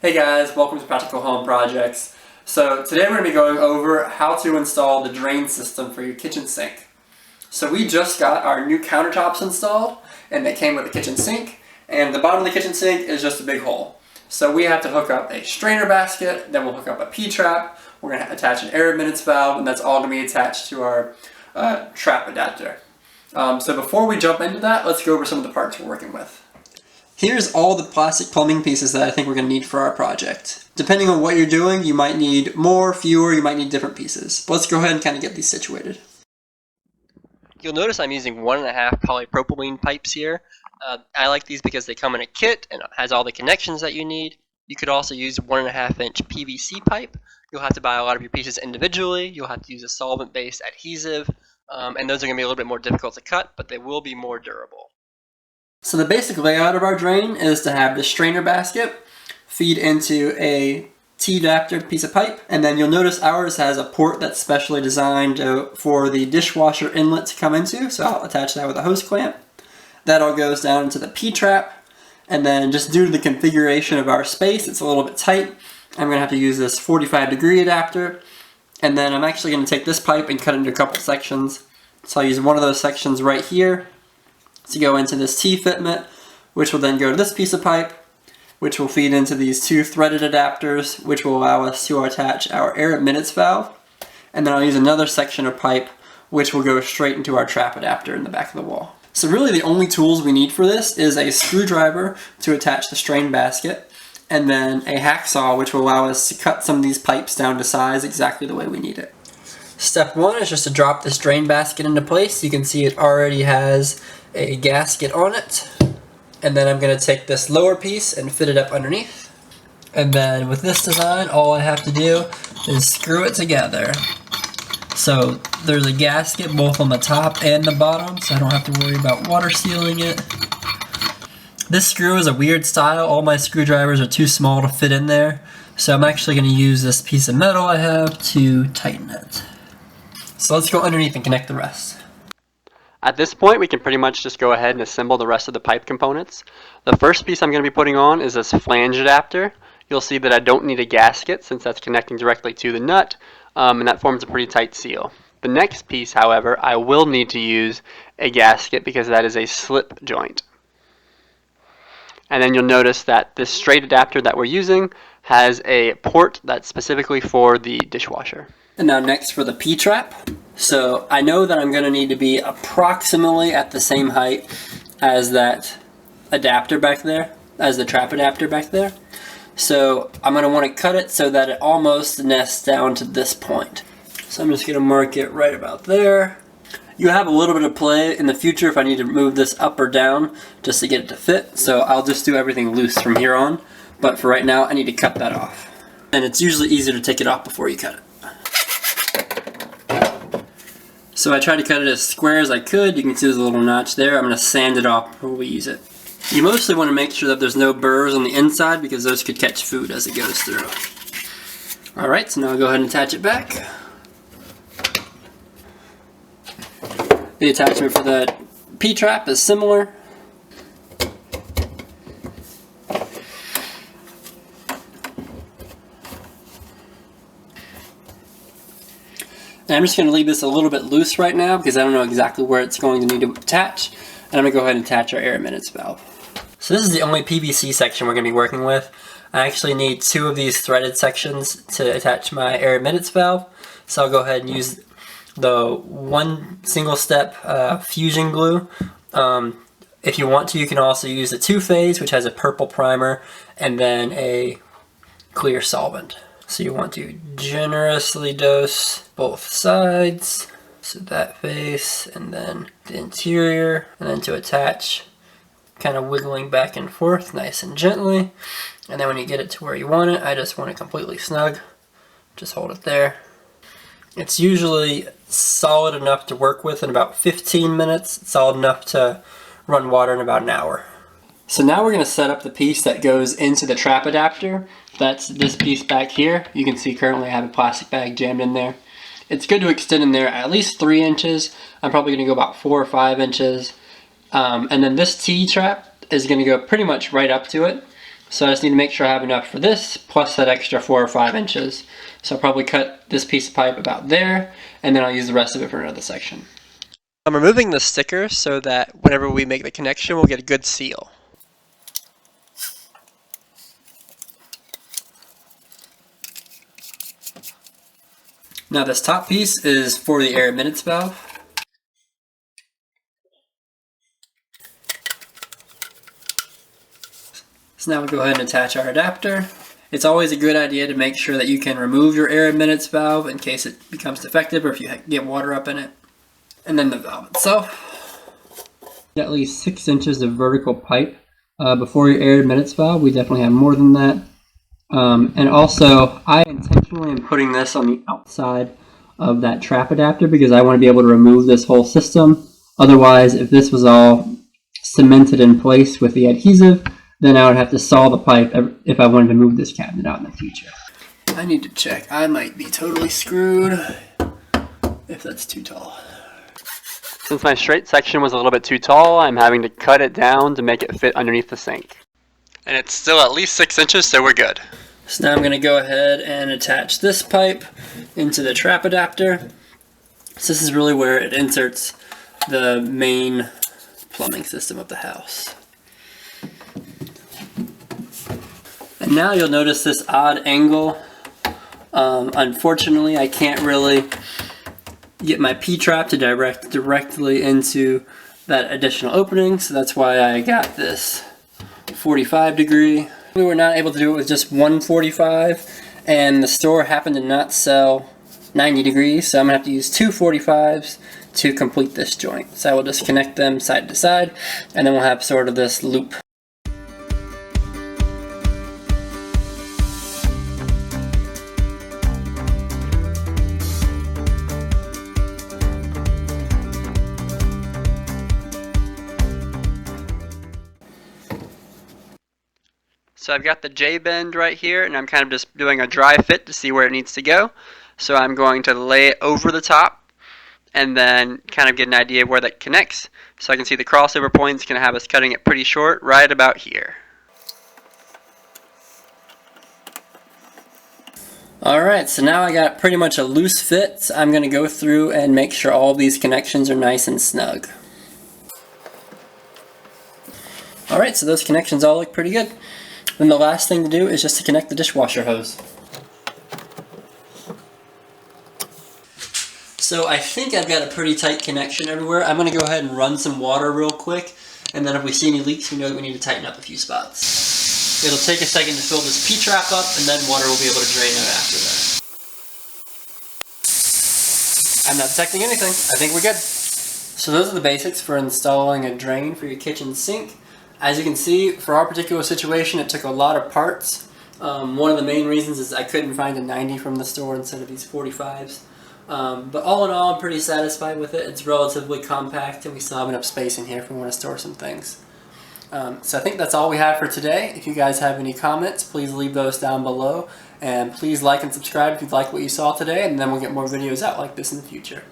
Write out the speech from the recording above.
Hey guys, welcome to Practical Home Projects. So today we're going to be going over how to install the drain system for your kitchen sink. So we just got our new countertops installed and they came with a kitchen sink, and the bottom of the kitchen sink is just a big hole. So we have to hook up a strainer basket, then we'll hook up a P-trap, we're going to attach an Air Admittance Valve, and that's all going to be attached to our trap adapter. So before we jump into that, let's go over some of the parts we're working with. Here's all the plastic plumbing pieces that I think we're going to need for our project. Depending on what you're doing, you might need more, fewer, you might need different pieces. But let's go ahead and kind of get these situated. You'll notice I'm using 1.5 polypropylene pipes here. I like these because they come in a kit and it has all the connections that you need. You could also use 1.5-inch PVC pipe. You'll have to buy a lot of your pieces individually. You'll have to use a solvent-based adhesive, and those are going to be a little bit more difficult to cut, but they will be more durable. So the basic layout of our drain is to have the strainer basket feed into a T-adapter piece of pipe, and then you'll notice ours has a port that's specially designed for the dishwasher inlet to come into, so I'll attach that with a hose clamp. That all goes down into the P-trap, and then just due to the configuration of our space, it's a little bit tight. I'm going to have to use this 45-degree adapter, and then I'm actually going to take this pipe and cut it into a couple sections. So I'll use one of those sections right here to go into this T-fitment, which will then go to this piece of pipe, which will feed into these two threaded adapters, which will allow us to attach our Air Admittance Valve. And then I'll use another section of pipe, which will go straight into our trap adapter in the back of the wall. So really the only tools we need for this is a screwdriver to attach the strain basket, and then a hacksaw, which will allow us to cut some of these pipes down to size exactly the way we need it. Step one is just to drop this drain basket into place. You can see it already has a gasket on it. And then I'm going to take this lower piece and fit it up underneath. And then with this design, all I have to do is screw it together. So there's a gasket both on the top and the bottom, so I don't have to worry about water sealing it. This screw is a weird style. All my screwdrivers are too small to fit in there. So I'm actually going to use this piece of metal I have to tighten it. So let's go underneath and connect the rest. At this point, we can pretty much just go ahead and assemble the rest of the pipe components. The first piece I'm going to be putting on is this flange adapter. You'll see that I don't need a gasket since that's connecting directly to the nut, and that forms a pretty tight seal. The next piece, however, I will need to use a gasket because that is a slip joint. And then you'll notice that this straight adapter that we're using has a port that's specifically for the dishwasher. And now next for the P-trap. So I know that I'm going to need to be approximately at the same height as that adapter back there, as the trap adapter back there. So I'm going to want to cut it so that it almost nests down to this point. So I'm just going to mark it right about there. You have a little bit of play in the future if I need to move this up or down just to get it to fit. So I'll just do everything loose from here on. But for right now, I need to cut that off. And it's usually easier to take it off before you cut it. So I tried to cut it as square as I could. You can see there's a little notch there. I'm going to sand it off before we use it. You mostly want to make sure that there's no burrs on the inside because those could catch food as it goes through. Alright, so now I'll go ahead and attach it back. The attachment for the P-trap is similar. And I'm just going to leave this a little bit loose right now because I don't know exactly where it's going to need to attach. And I'm going to go ahead and attach our Air Admittance Valve. So this is the only PVC section we're going to be working with. I actually need 2 of these threaded sections to attach my Air Admittance Valve. So I'll go ahead and use the one single step fusion glue. If you want to, you can also use the 2-phase, which has a purple primer, and then a clear solvent. So you want to generously dose both sides, so that face and then the interior, and then to attach, kind of wiggling back and forth nice and gently. And then when you get it to where you want it, I just want it completely snug. Just hold it there. It's usually solid enough to work with in about 15 minutes. It's solid enough to run water in about an hour. So now we're going to set up the piece that goes into the trap adapter. That's this piece back here. You can see currently I have a plastic bag jammed in there. It's good to extend in there at least 3 inches. I'm probably going to go about 4 or 5 inches. And then this T-trap is going to go pretty much right up to it. So I just need to make sure I have enough for this, plus that extra 4 or 5 inches. So I'll probably cut this piece of pipe about there, and then I'll use the rest of it for another section. I'm removing the sticker so that whenever we make the connection, we'll get a good seal. Now this top piece is for the air admittance valve. So now we'll go ahead and attach our adapter. It's always a good idea to make sure that you can remove your air admittance valve in case it becomes defective or if you get water up in it. And then the valve itself. At least 6 inches of vertical pipe before your air admittance valve. We definitely have more than that. And also, I intentionally am putting this on the outside of that trap adapter because I want to be able to remove this whole system. Otherwise, if this was all cemented in place with the adhesive, then I would have to saw the pipe if I wanted to move this cabinet out in the future. I need to check. I might be totally screwed if that's too tall. Since my straight section was a little bit too tall, I'm having to cut it down to make it fit underneath the sink. And it's still at least 6 inches, so we're good. So now I'm going to go ahead and attach this pipe into the trap adapter. So this is really where it inserts the main plumbing system of the house. And now you'll notice this odd angle. Unfortunately, I can't really get my P-trap to direct directly into that additional opening, so that's why I got this 45 degree. We were not able to do it with just 145, and the store happened to not sell 90 degrees, so I'm gonna have to use 2 45s to complete this joint. So I will just connect them side to side, and then we'll have sort of this loop. So I've got the J-bend right here, and I'm kind of just doing a dry fit to see where it needs to go. So I'm going to lay it over the top and then kind of get an idea of where that connects. So I can see the crossover point's going to have us cutting it pretty short right about here. Alright, so now I got pretty much a loose fit. So I'm going to go through and make sure all these connections are nice and snug. Alright, so those connections all look pretty good. Then the last thing to do is just to connect the dishwasher hose. So I think I've got a pretty tight connection everywhere. I'm going to go ahead and run some water real quick, and then if we see any leaks, we know that we need to tighten up a few spots. It'll take a second to fill this P-trap up, and then water will be able to drain out after that. I'm not detecting anything. I think we're good. So those are the basics for installing a drain for your kitchen sink. As you can see, for our particular situation, it took a lot of parts. One of the main reasons is I couldn't find a 90 from the store instead of these 45s. But all in all, I'm pretty satisfied with it. It's relatively compact, and we still have enough space in here if we want to store some things. So I think that's all we have for today. If you guys have any comments, please leave those down below. And please like and subscribe if you like what you saw today, and then we'll get more videos out like this in the future.